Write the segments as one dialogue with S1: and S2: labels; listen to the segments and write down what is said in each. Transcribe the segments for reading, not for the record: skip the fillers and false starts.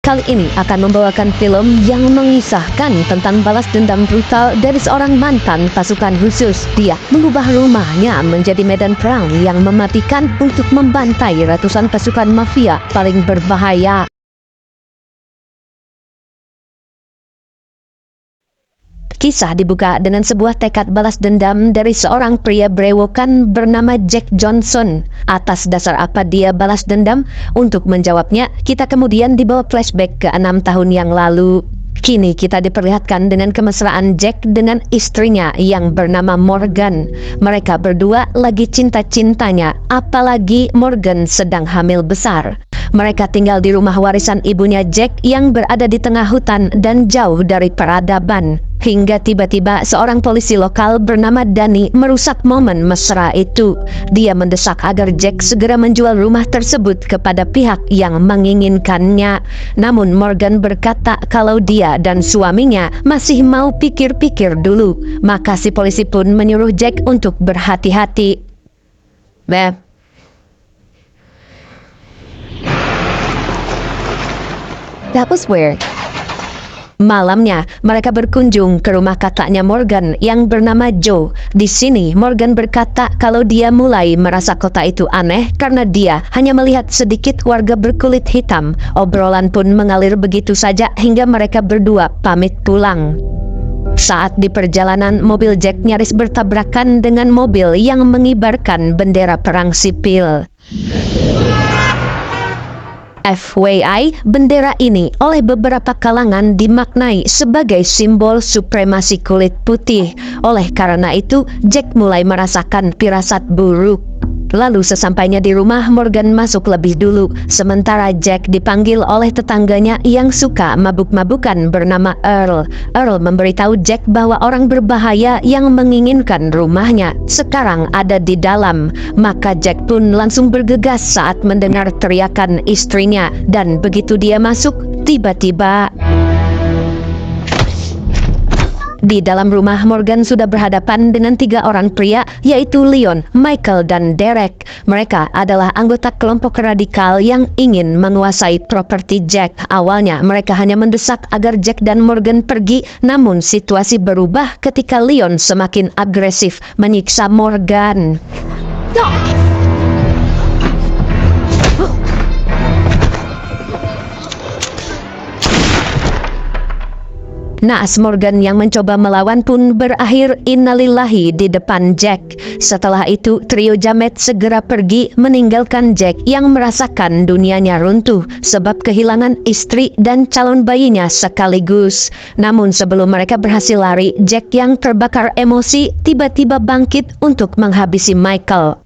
S1: kali ini akan membawakan film yang mengisahkan tentang balas dendam brutal dari seorang mantan pasukan khusus. Dia mengubah rumahnya menjadi medan perang yang mematikan untuk membantai ratusan pasukan mafia paling berbahaya. Kisah dibuka dengan sebuah tekad balas dendam dari seorang pria berewokan bernama Jack Johnson. Atas dasar apa dia balas dendam? Untuk menjawabnya, kita kemudian dibawa flashback ke 6 tahun yang lalu. Kini kita diperlihatkan dengan kemesraan Jack dengan istrinya yang bernama Morgan. Mereka berdua lagi cinta-cintanya, apalagi Morgan sedang hamil besar. Mereka tinggal di rumah warisan ibunya Jack yang berada di tengah hutan dan jauh dari peradaban. Hingga tiba-tiba seorang polisi lokal bernama Danny merusak momen mesra itu. Dia mendesak agar Jack segera menjual rumah tersebut kepada pihak yang menginginkannya. Namun Morgan berkata kalau dia dan suaminya masih mau pikir-pikir dulu. Maka si polisi pun menyuruh Jack untuk berhati-hati. That was weird. Malamnya, mereka berkunjung ke rumah kakaknya Morgan yang bernama Joe. Di sini, Morgan berkata kalau dia mulai merasa kota itu aneh karena dia hanya melihat sedikit warga berkulit hitam. Obrolan pun mengalir begitu saja hingga mereka berdua pamit pulang. Saat di perjalanan, mobil Jack nyaris bertabrakan dengan mobil yang mengibarkan bendera perang sipil. FYI, bendera ini oleh beberapa kalangan dimaknai sebagai simbol supremasi kulit putih. Oleh karena itu, Jack mulai merasakan firasat buruk. Lalu sesampainya di rumah, Morgan masuk lebih dulu, sementara Jack dipanggil oleh tetangganya yang suka mabuk-mabukan bernama Earl. Earl memberitahu Jack bahwa orang berbahaya yang menginginkan rumahnya sekarang ada di dalam. Maka Jack pun langsung bergegas saat mendengar teriakan istrinya, dan begitu dia masuk, tiba-tiba di dalam rumah, Morgan sudah berhadapan dengan 3 orang pria, yaitu Leon, Michael, dan Derek. Mereka adalah anggota kelompok radikal yang ingin menguasai properti Jack. Awalnya, mereka hanya mendesak agar Jack dan Morgan pergi, namun situasi berubah ketika Leon semakin agresif menyiksa Morgan. Naas Morgan yang mencoba melawan pun berakhir innalillahi di depan Jack. Setelah itu, trio jamet segera pergi meninggalkan Jack yang merasakan dunianya runtuh sebab kehilangan istri dan calon bayinya sekaligus. Namun sebelum mereka berhasil lari, Jack yang terbakar emosi tiba-tiba bangkit untuk menghabisi Michael.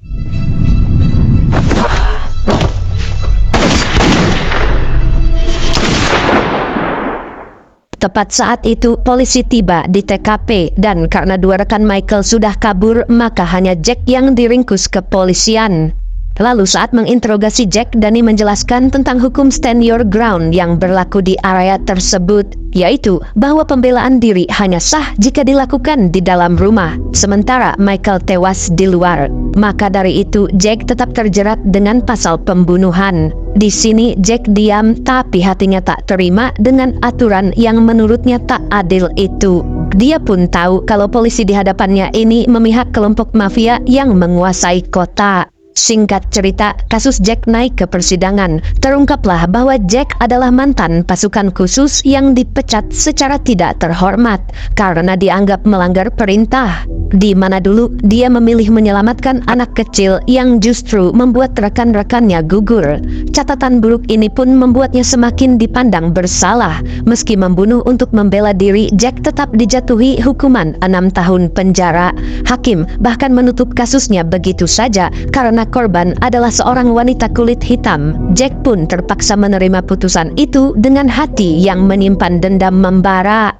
S1: Tepat saat itu, polisi tiba di TKP dan karena 2 rekan Michael sudah kabur, maka hanya Jack yang diringkus kepolisian. Lalu saat menginterogasi Jack, Danny menjelaskan tentang hukum stand your ground yang berlaku di area tersebut, yaitu bahwa pembelaan diri hanya sah jika dilakukan di dalam rumah, sementara Michael tewas di luar. Maka dari itu, Jack tetap terjerat dengan pasal pembunuhan. Di sini Jack diam, tapi hatinya tak terima dengan aturan yang menurutnya tak adil itu. Dia pun tahu kalau polisi di hadapannya ini memihak kelompok mafia yang menguasai kota. Singkat cerita, kasus Jack naik ke persidangan. Terungkaplah bahwa Jack adalah mantan pasukan khusus yang dipecat secara tidak terhormat karena dianggap melanggar perintah. Di mana dulu dia memilih menyelamatkan anak kecil yang justru membuat rekan-rekannya gugur. Catatan buruk ini pun membuatnya semakin dipandang bersalah. Meski membunuh untuk membela diri, Jack tetap dijatuhi hukuman 6 tahun penjara. Hakim bahkan menutup kasusnya begitu saja karena korban adalah seorang wanita kulit hitam. Jack pun terpaksa menerima putusan itu dengan hati yang menyimpan dendam membara.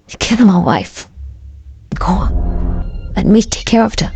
S2: Kill my wife. Go on. Let me take care of her.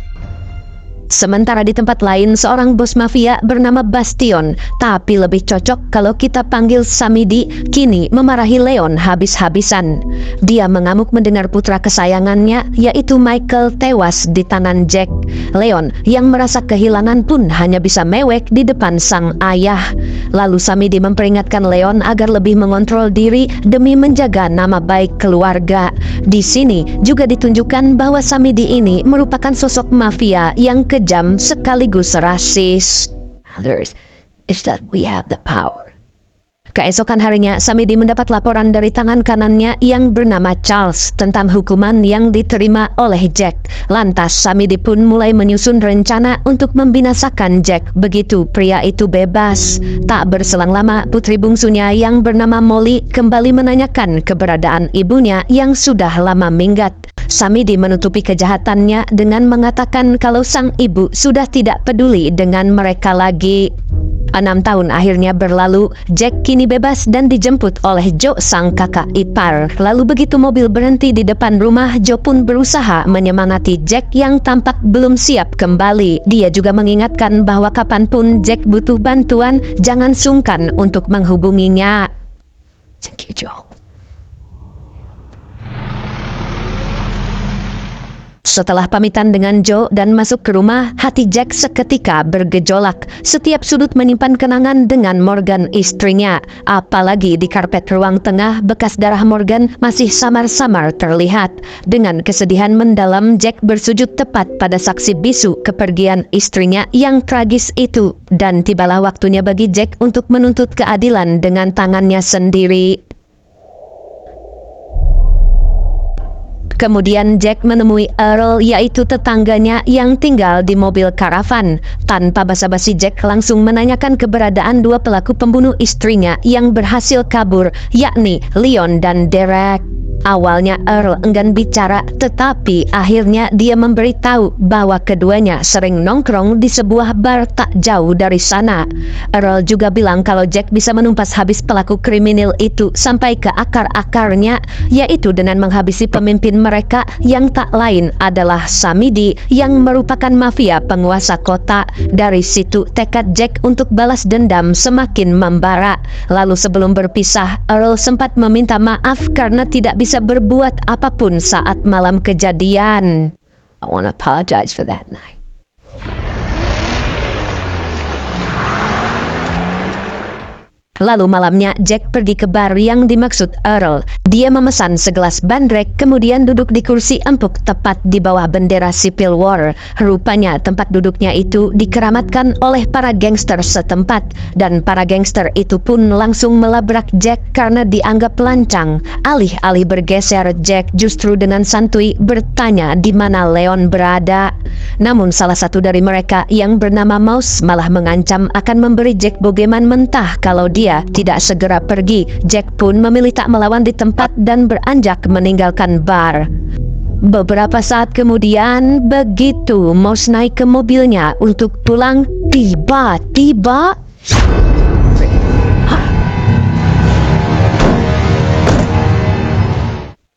S1: Sementara di tempat lain, seorang bos mafia bernama Bastion, tapi lebih cocok kalau kita panggil Samidi, kini memarahi Leon habis-habisan. Dia mengamuk mendengar putra kesayangannya, yaitu Michael, tewas di tangan Jack. Leon yang merasa kehilangan pun hanya bisa mewek di depan sang ayah. Lalu Samidi memperingatkan Leon agar lebih mengontrol diri demi menjaga nama baik keluarga. Di sini juga ditunjukkan bahwa Samidi ini merupakan sosok mafia yang kejam sekaligus rasis.
S2: Others is that we have the power.
S1: Keesokan harinya, Samidi mendapat laporan dari tangan kanannya yang bernama Charles tentang hukuman yang diterima oleh Jack. Lantas Samidi pun mulai menyusun rencana untuk membinasakan Jack begitu pria itu bebas. Tak berselang lama, putri bungsunya yang bernama Molly kembali menanyakan keberadaan ibunya yang sudah lama minggat. Samidi menutupi kejahatannya dengan mengatakan kalau sang ibu sudah tidak peduli dengan mereka lagi. 6 tahun akhirnya berlalu, Jack kini bebas dan dijemput oleh Joe sang kakak ipar. Lalu begitu mobil berhenti di depan rumah, Joe pun berusaha menyemangati Jack yang tampak belum siap kembali. Dia juga mengingatkan bahwa kapanpun Jack butuh bantuan, jangan sungkan untuk menghubunginya.
S2: Thank you, Joe.
S1: Setelah pamitan dengan Joe dan masuk ke rumah, hati Jack seketika bergejolak. Setiap sudut menyimpan kenangan dengan Morgan, istrinya. Apalagi di karpet ruang tengah, bekas darah Morgan masih samar-samar terlihat. Dengan kesedihan mendalam, Jack bersujud tepat pada saksi bisu kepergian istrinya yang tragis itu. Dan tibalah waktunya bagi Jack untuk menuntut keadilan dengan tangannya sendiri. Kemudian Jack menemui Earl, yaitu tetangganya yang tinggal di mobil karavan. Tanpa basa-basi, Jack langsung menanyakan keberadaan dua pelaku pembunuh istrinya yang berhasil kabur, yakni Leon dan Derek. Awalnya Earl enggan bicara, tetapi akhirnya dia memberitahu bahwa keduanya sering nongkrong di sebuah bar tak jauh dari sana. Earl juga bilang kalau Jack bisa menumpas habis pelaku kriminal itu sampai ke akar-akarnya, yaitu dengan menghabisi pemimpin mereka yang tak lain adalah Samidi yang merupakan mafia penguasa kota. Dari situ tekad Jack untuk balas dendam semakin membara. Lalu sebelum berpisah, Earl sempat meminta maaf karena tidak bisa berbuat apapun saat malam kejadian.
S2: I want to apologize for that night.
S1: Lalu malamnya Jack pergi ke bar yang dimaksud Earl. Dia memesan segelas bandrek, kemudian duduk di kursi empuk tepat di bawah bendera Civil War. Rupanya tempat duduknya itu dikeramatkan oleh para gangster setempat, dan para gangster itu pun langsung melabrak Jack karena dianggap lancang. Alih-alih bergeser, Jack justru dengan santuy bertanya di mana Leon berada. Namun salah satu dari mereka yang bernama Mouse malah mengancam akan memberi Jack bogeman mentah kalau dia tidak segera pergi. Jack pun memilih tak melawan di tempat dan beranjak meninggalkan bar. Beberapa saat kemudian, begitu Mouse naik ke mobilnya untuk pulang, tiba-tiba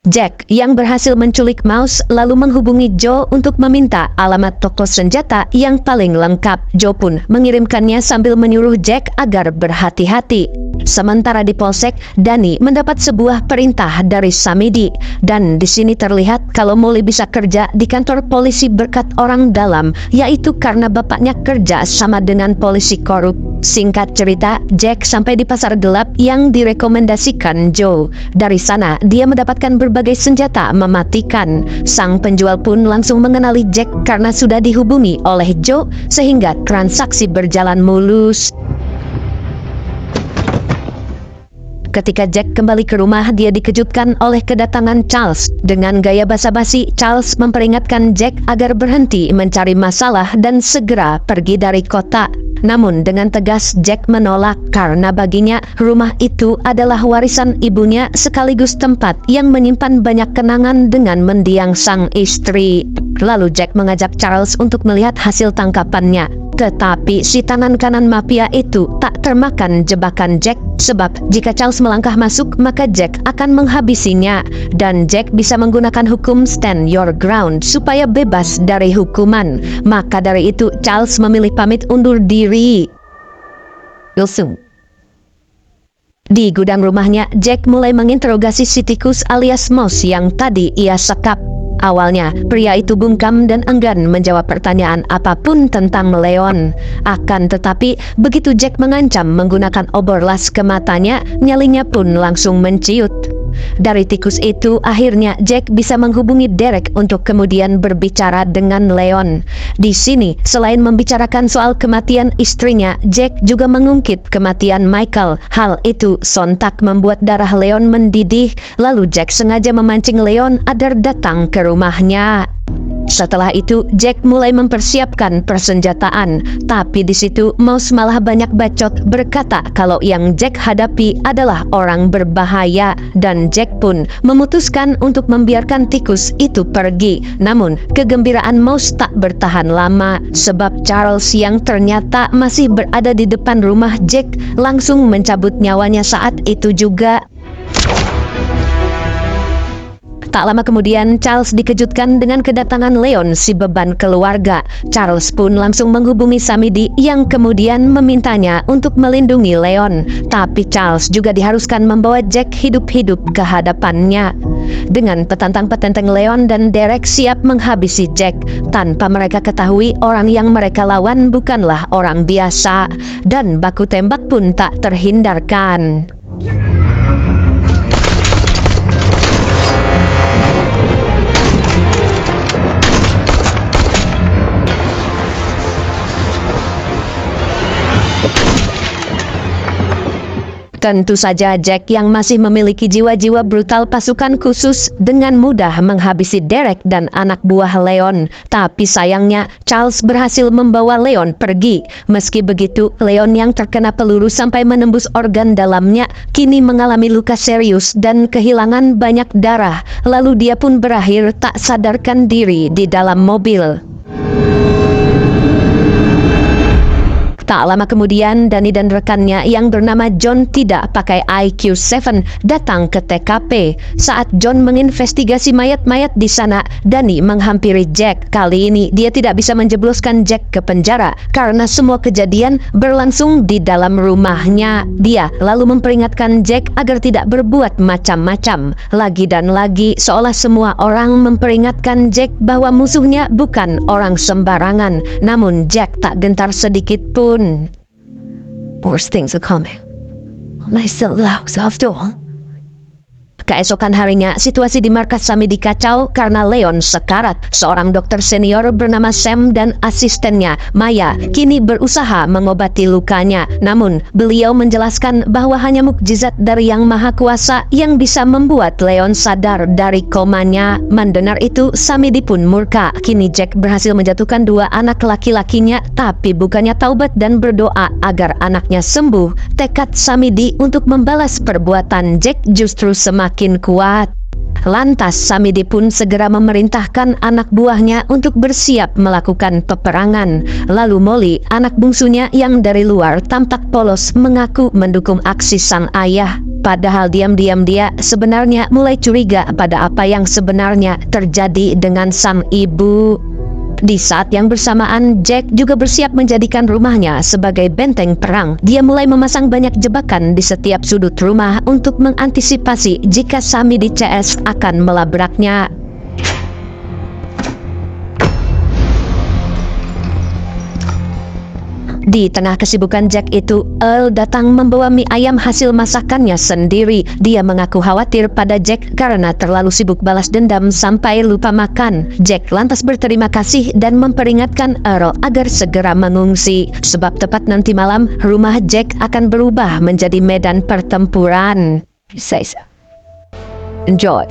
S1: Jack yang berhasil menculik Mouse lalu menghubungi Joe untuk meminta alamat toko senjata yang paling lengkap. Joe pun mengirimkannya sambil menyuruh Jack agar berhati-hati. Sementara di polsek, Danny mendapat sebuah perintah dari Samidi, dan di sini terlihat kalau Molly bisa kerja di kantor polisi berkat orang dalam, yaitu karena bapaknya kerja sama dengan polisi korup. Singkat cerita, Jack sampai di pasar gelap yang direkomendasikan Joe. Dari sana, dia mendapatkan berbagai senjata mematikan. Sang penjual pun langsung mengenali Jack karena sudah dihubungi oleh Joe, sehingga transaksi berjalan mulus. Ketika Jack kembali ke rumah, dia dikejutkan oleh kedatangan Charles. Dengan gaya basa-basi, Charles memperingatkan Jack agar berhenti mencari masalah dan segera pergi dari kota. Namun dengan tegas Jack menolak karena baginya rumah itu adalah warisan ibunya sekaligus tempat yang menyimpan banyak kenangan dengan mendiang sang istri. Lalu Jack mengajak Charles untuk melihat hasil tangkapannya. Tetapi si tangan kanan mafia itu tak termakan jebakan Jack, sebab jika Charles melangkah masuk maka Jack akan menghabisinya, dan Jack bisa menggunakan hukum stand your ground supaya bebas dari hukuman. Maka dari itu Charles memilih pamit undur diri.
S2: Wilson.
S1: Di gudang rumahnya, Jack mulai menginterogasi si tikus alias Mouse yang tadi ia sekap. Awalnya, pria itu bungkam dan enggan menjawab pertanyaan apapun tentang Leon. Akan tetapi, begitu Jack mengancam menggunakan obor las ke matanya, nyalinya pun langsung menciut. Dari tikus itu, akhirnya Jack bisa menghubungi Derek untuk kemudian berbicara dengan Leon. Di sini, selain membicarakan soal kematian istrinya, Jack juga mengungkit kematian Michael. Hal itu sontak membuat darah Leon mendidih, lalu Jack sengaja memancing Leon agar datang ke rumahnya. Setelah itu, Jack mulai mempersiapkan persenjataan. Tapi di situ, Mouse malah banyak bacot berkata kalau yang Jack hadapi adalah orang berbahaya. Dan Jack pun memutuskan untuk membiarkan tikus itu pergi. Namun, kegembiraan Mouse tak bertahan lama, sebab Charles yang ternyata masih berada di depan rumah Jack langsung mencabut nyawanya saat itu juga. Tak lama kemudian, Charles dikejutkan dengan kedatangan Leon, si beban keluarga. Charles pun langsung menghubungi Samidi yang kemudian memintanya untuk melindungi Leon. Tapi Charles juga diharuskan membawa Jack hidup-hidup ke hadapannya. Dengan petantang-petenteng, Leon dan Derek siap menghabisi Jack. Tanpa mereka ketahui, orang yang mereka lawan bukanlah orang biasa. Dan baku tembak pun tak terhindarkan. Tentu saja Jack yang masih memiliki jiwa-jiwa brutal pasukan khusus dengan mudah menghabisi Derek dan anak buah Leon. Tapi sayangnya Charles berhasil membawa Leon pergi. Meski begitu, Leon yang terkena peluru sampai menembus organ dalamnya kini mengalami luka serius dan kehilangan banyak darah. Lalu dia pun berakhir tak sadarkan diri di dalam mobil. Tak lama kemudian, Danny dan rekannya yang bernama John tidak pakai IQ-7 datang ke TKP. Saat John menginvestigasi mayat-mayat di sana, Danny menghampiri Jack. Kali ini dia tidak bisa menjebloskan Jack ke penjara karena semua kejadian berlangsung di dalam rumahnya. Dia lalu memperingatkan Jack agar tidak berbuat macam-macam. Lagi dan lagi, seolah semua orang memperingatkan Jack bahwa musuhnya bukan orang sembarangan. Namun Jack tak gentar sedikit pun.
S2: Worse things are coming. I still louse after all.
S1: Keesokan harinya, situasi di markas Samidi kacau karena Leon sekarat. Seorang dokter senior bernama Sam dan asistennya, Maya, kini berusaha mengobati lukanya. Namun, beliau menjelaskan bahwa hanya mukjizat dari Yang Maha Kuasa yang bisa membuat Leon sadar dari komanya. Mendengar itu, Samidi pun murka. Kini Jack berhasil menjatuhkan dua anak laki-lakinya, tapi bukannya taubat dan berdoa agar anaknya sembuh. Tekad Samidi untuk membalas perbuatan Jack justru semakin kuat. Lantas Samidi pun segera memerintahkan anak buahnya untuk bersiap melakukan peperangan. Lalu Molly, anak bungsunya yang dari luar tampak polos, mengaku mendukung aksi sang ayah. Padahal diam-diam dia sebenarnya mulai curiga pada apa yang sebenarnya terjadi dengan sang ibu. Di saat yang bersamaan, Jack juga bersiap menjadikan rumahnya sebagai benteng perang. Dia mulai memasang banyak jebakan di setiap sudut rumah untuk mengantisipasi jika Samidi CS akan melabraknya. Di tengah kesibukan Jack itu, Earl datang membawa mie ayam hasil masakannya sendiri. Dia mengaku khawatir pada Jack karena terlalu sibuk balas dendam sampai lupa makan. Jack lantas berterima kasih dan memperingatkan Earl agar segera mengungsi, sebab tepat nanti malam rumah Jack akan berubah menjadi medan pertempuran.
S2: You say so. Enjoy.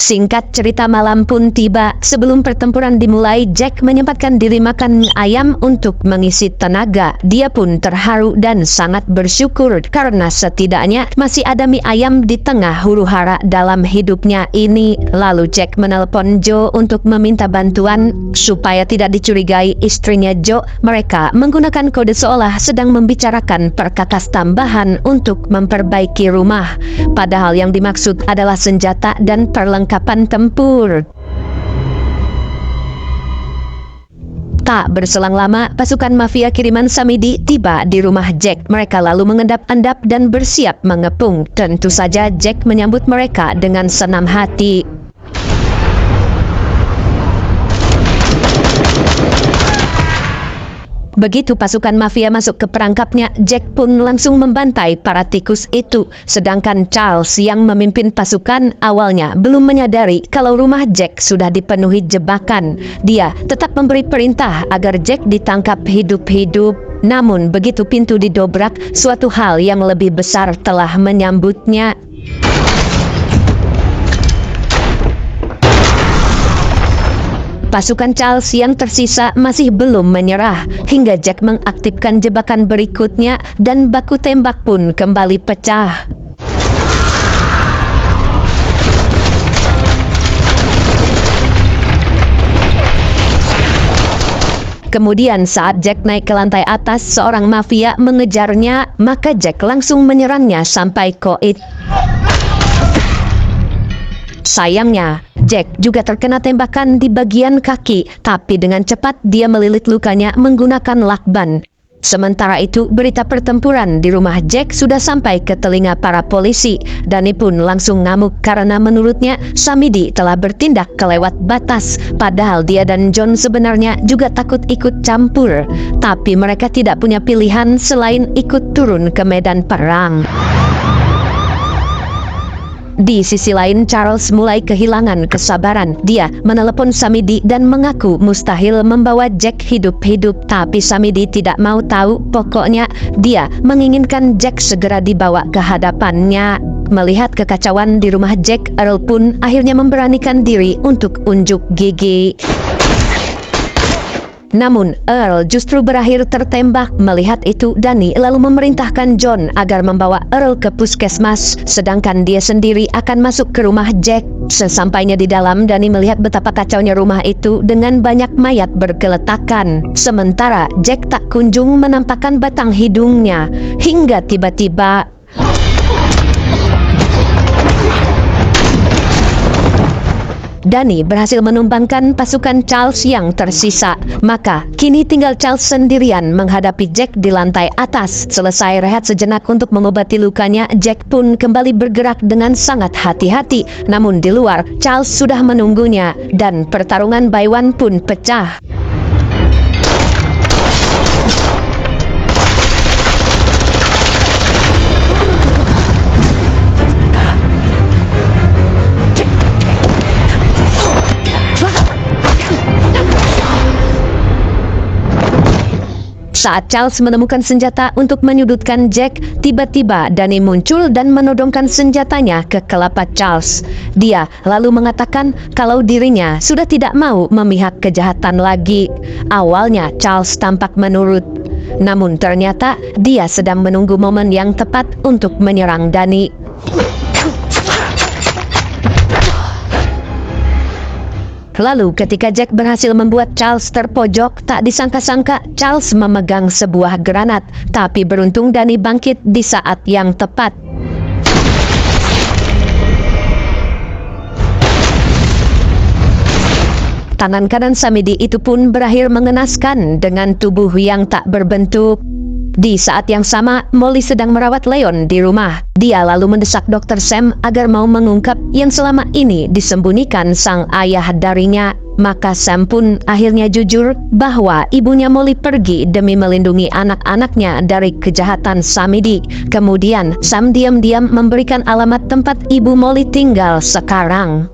S1: Singkat cerita, malam pun tiba. Sebelum pertempuran dimulai, Jack menyempatkan diri makan ayam untuk mengisi tenaga. Dia pun terharu dan sangat bersyukur karena setidaknya masih ada mie ayam di tengah huru-hara dalam hidupnya ini. Lalu Jack menelpon Joe untuk meminta bantuan supaya tidak dicurigai istrinya Joe. Mereka menggunakan kode seolah sedang membicarakan perkakas tambahan untuk memperbaiki rumah. Padahal yang dimaksud adalah senjata dan perlengkapan tempur. Tak berselang lama, pasukan mafia kiriman Samidi tiba di rumah Jack. Mereka lalu mengendap-endap dan bersiap mengepung. Tentu saja Jack menyambut mereka dengan senang hati. Begitu pasukan mafia masuk ke perangkapnya, Jack pun langsung membantai para tikus itu. Sedangkan Charles yang memimpin pasukan awalnya belum menyadari kalau rumah Jack sudah dipenuhi jebakan. Dia tetap memberi perintah agar Jack ditangkap hidup-hidup. Namun begitu pintu didobrak, suatu hal yang lebih besar telah menyambutnya. Pasukan Charles yang tersisa masih belum menyerah hingga Jack mengaktifkan jebakan berikutnya dan baku tembak pun kembali pecah. Kemudian saat Jack naik ke lantai atas, seorang mafia mengejarnya, maka Jack langsung menyerangnya sampai koit. Sayangnya, Jack juga terkena tembakan di bagian kaki, tapi dengan cepat dia melilit lukanya menggunakan lakban. Sementara itu, berita pertempuran di rumah Jack sudah sampai ke telinga para polisi. Danny pun langsung ngamuk karena menurutnya Samidi telah bertindak kelewat batas. Padahal dia dan John sebenarnya juga takut ikut campur. Tapi mereka tidak punya pilihan selain ikut turun ke medan perang. Di sisi lain, Charles mulai kehilangan kesabaran. Dia menelepon Samidi dan mengaku mustahil membawa Jack hidup-hidup. Tapi Samidi tidak mau tahu. Pokoknya dia menginginkan Jack segera dibawa ke hadapannya. Melihat kekacauan di rumah Jack, Earl pun akhirnya memberanikan diri untuk unjuk gigi. Namun Earl justru berakhir tertembak. Melihat itu, Danny lalu memerintahkan John agar membawa Earl ke puskesmas, sedangkan dia sendiri akan masuk ke rumah Jack. Sesampainya di dalam, Danny melihat betapa kacaunya rumah itu dengan banyak mayat bergeletakan. Sementara Jack tak kunjung menampakkan batang hidungnya, hingga tiba-tiba Danny berhasil menumbangkan pasukan Charles yang tersisa. Maka kini tinggal Charles sendirian menghadapi Jack di lantai atas. Selesai rehat sejenak untuk mengobati lukanya, Jack pun kembali bergerak dengan sangat hati-hati. Namun di luar, Charles sudah menunggunya dan pertarungan by one pun pecah. Saat Charles menemukan senjata untuk menyudutkan Jack, tiba-tiba Danny muncul dan menodongkan senjatanya ke kelapa Charles. Dia lalu mengatakan kalau dirinya sudah tidak mau memihak kejahatan lagi. Awalnya Charles tampak menurut, namun ternyata dia sedang menunggu momen yang tepat untuk menyerang Danny. Lalu ketika Jack berhasil membuat Charles terpojok, tak disangka-sangka Charles memegang sebuah granat. Tapi beruntung Danny bangkit di saat yang tepat. Tangan kanan Samidi itu pun berakhir mengenaskan dengan tubuh yang tak berbentuk. Di saat yang sama, Molly sedang merawat Leon di rumah. Dia lalu mendesak Dr. Sam agar mau mengungkap yang selama ini disembunyikan sang ayah darinya. Maka Sam pun akhirnya jujur bahwa ibunya Molly pergi demi melindungi anak-anaknya dari kejahatan Samidi. Kemudian Sam diam-diam memberikan alamat tempat ibu Molly tinggal sekarang.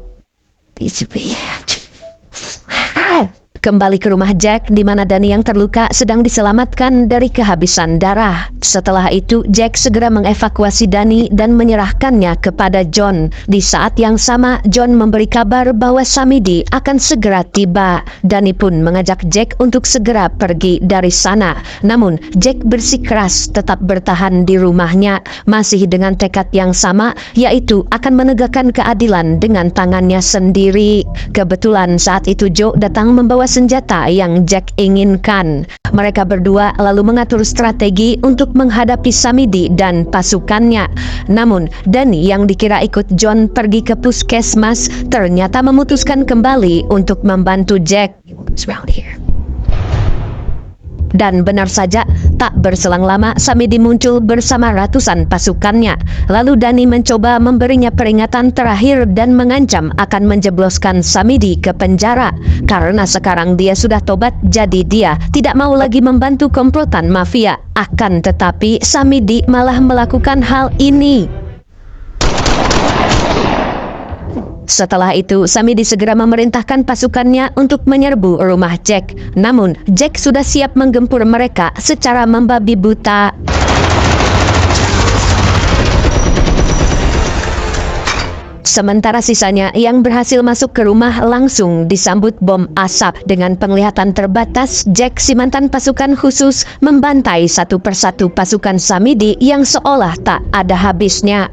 S1: kembali ke rumah Jack di mana Danny yang terluka sedang diselamatkan dari kehabisan darah. Setelah itu, Jack segera mengevakuasi Danny dan menyerahkannya kepada John. Di saat yang sama, John memberi kabar bahwa Samidi akan segera tiba. Danny pun mengajak Jack untuk segera pergi dari sana. Namun, Jack bersikeras tetap bertahan di rumahnya, masih dengan tekad yang sama, yaitu akan menegakkan keadilan dengan tangannya sendiri. Kebetulan saat itu Joe datang membawa senjata yang Jack inginkan. Mereka berdua lalu mengatur strategi untuk menghadapi Samidi dan pasukannya. Namun, Danny yang dikira ikut John pergi ke puskesmas ternyata memutuskan kembali untuk membantu Jack. Dan benar saja, tak berselang lama Samidi muncul bersama ratusan pasukannya. Lalu Danny mencoba memberinya peringatan terakhir dan mengancam akan menjebloskan Samidi ke penjara. Karena sekarang dia sudah tobat, jadi dia tidak mau lagi membantu komplotan mafia. Akan tetapi Samidi malah melakukan hal ini. Setelah itu, Samidi segera memerintahkan pasukannya untuk menyerbu rumah Jack. Namun, Jack sudah siap menggempur mereka secara membabi buta. Sementara sisanya yang berhasil masuk ke rumah langsung disambut bom asap. Dengan penglihatan terbatas, Jack, si mantan pasukan khusus, membantai satu persatu pasukan Samidi yang seolah tak ada habisnya.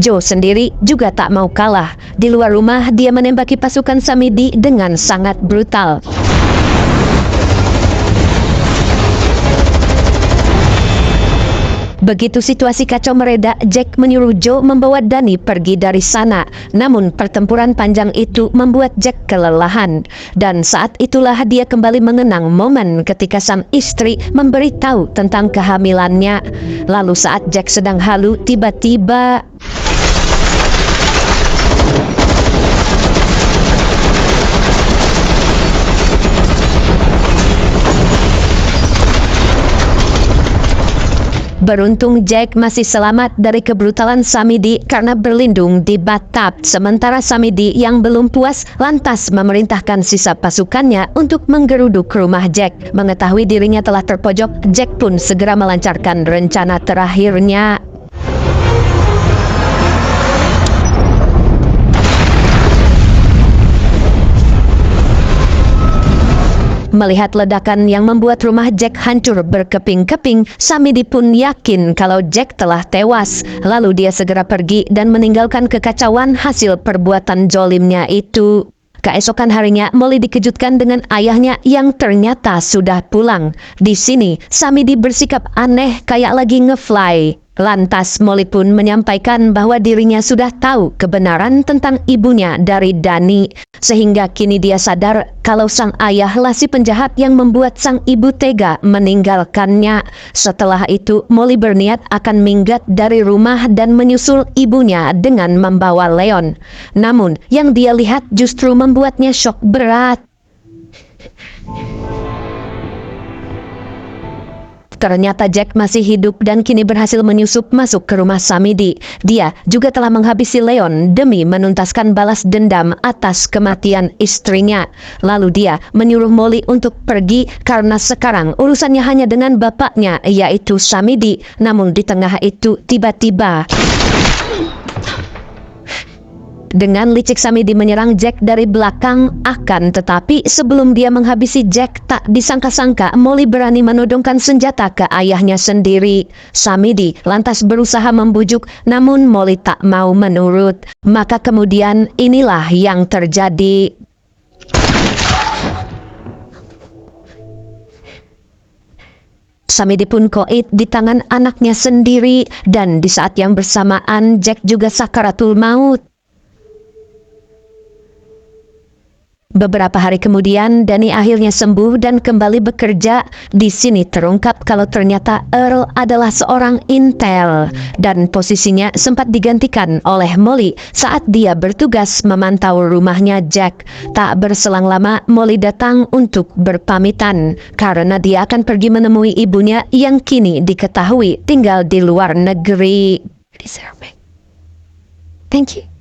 S1: Joe sendiri juga tak mau kalah. Di luar rumah, dia menembaki pasukan Samidi dengan sangat brutal. Begitu situasi kacau mereda, Jack menyuruh Joe membawa Danny pergi dari sana. Namun pertempuran panjang itu membuat Jack kelelahan. Dan saat itulah dia kembali mengenang momen ketika sang istri memberitahu tentang kehamilannya. Lalu saat Jack sedang halu, tiba-tiba beruntung Jack masih selamat dari kebrutalan Samidi karena berlindung di bathtub. Sementara Samidi yang belum puas lantas memerintahkan sisa pasukannya untuk menggeruduk rumah Jack. Mengetahui dirinya telah terpojok, Jack pun segera melancarkan rencana terakhirnya. Melihat ledakan yang membuat rumah Jack hancur berkeping-keping, Samidi pun yakin kalau Jack telah tewas. Lalu dia segera pergi dan meninggalkan kekacauan hasil perbuatan zolimnya itu. Keesokan harinya, Molly dikejutkan dengan ayahnya yang ternyata sudah pulang. Di sini, Samidi bersikap aneh kayak lagi nge-fly. Lantas Molly pun menyampaikan bahwa dirinya sudah tahu kebenaran tentang ibunya dari Danny, sehingga kini dia sadar kalau sang ayahlah si penjahat yang membuat sang ibu tega meninggalkannya. Setelah itu, Molly berniat akan minggat dari rumah dan menyusul ibunya dengan membawa Leon. Namun, yang dia lihat justru membuatnya syok berat. Ternyata Jack masih hidup dan kini berhasil menyusup masuk ke rumah Samidi. Dia juga telah menghabisi Leon demi menuntaskan balas dendam atas kematian istrinya. Lalu dia menyuruh Molly untuk pergi karena sekarang urusannya hanya dengan bapaknya, yaitu Samidi. Namun di tengah itu tiba-tiba dengan licik Samidi menyerang Jack dari belakang. Akan tetapi sebelum dia menghabisi Jack, tak disangka-sangka Molly berani menodongkan senjata ke ayahnya sendiri. Samidi lantas berusaha membujuk, namun Molly tak mau menurut. Maka kemudian inilah yang terjadi. Samidi pun koit di tangan anaknya sendiri, dan di saat yang bersamaan Jack juga sakaratul maut. Beberapa hari kemudian, Danny akhirnya sembuh dan kembali bekerja. Di sini terungkap kalau ternyata Earl adalah seorang intel dan posisinya sempat digantikan oleh Molly saat dia bertugas memantau rumahnya Jack. Tak berselang lama, Molly datang untuk berpamitan karena dia akan pergi menemui ibunya yang kini diketahui tinggal di luar negeri.
S2: Thank you.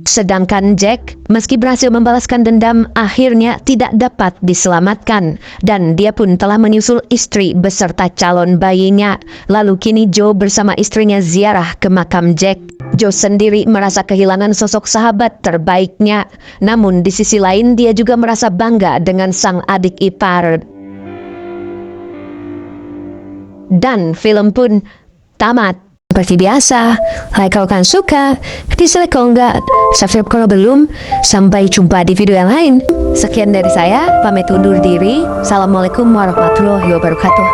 S1: Sedangkan Jack, meski berhasil membalaskan dendam, akhirnya tidak dapat diselamatkan. Dan dia pun telah menyusul istri beserta calon bayinya. Lalu kini Joe bersama istrinya ziarah ke makam Jack. Joe sendiri merasa kehilangan sosok sahabat terbaiknya. Namun di sisi lain dia juga merasa bangga dengan sang adik ipar. Dan film pun tamat.
S2: Seperti biasa, like kalau kalian suka, dislike kalau enggak, subscribe kalau belum. Sampai jumpa di video yang lain.
S1: Sekian dari saya, pamit undur diri. Assalamualaikum warahmatullahi wabarakatuh.